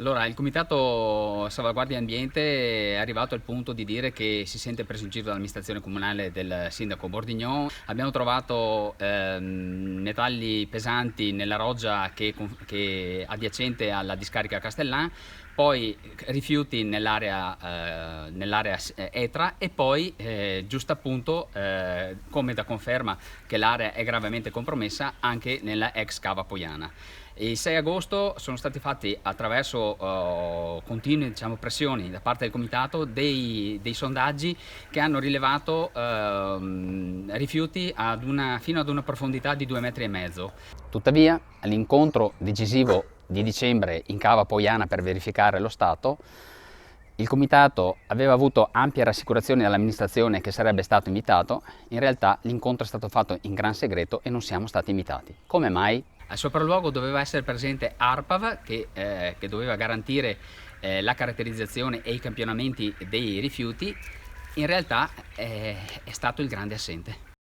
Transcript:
Allora, il Comitato Salvaguardia Ambiente è arrivato al punto di dire che si sente preso in giro dall'amministrazione comunale del sindaco Bordignon. Abbiamo trovato metalli pesanti nella roggia che è adiacente alla discarica Castellan, poi rifiuti nell'area Etra e poi giusto appunto come da conferma che l'area è gravemente compromessa anche nella ex cava Poiana. Il 6 agosto sono stati fatti attraverso continue pressioni da parte del comitato dei sondaggi che hanno rilevato rifiuti fino ad una profondità di 2,5 metri. Tuttavia, all'incontro decisivo di dicembre in cava Poiana per verificare lo stato, il comitato aveva avuto ampie rassicurazioni dall'amministrazione che sarebbe stato invitato. In realtà l'incontro è stato fatto in gran segreto e non siamo stati invitati. Come mai? Al sopralluogo doveva essere presente ARPAV che doveva garantire la caratterizzazione e i campionamenti dei rifiuti. In realtà è stato il grande assente.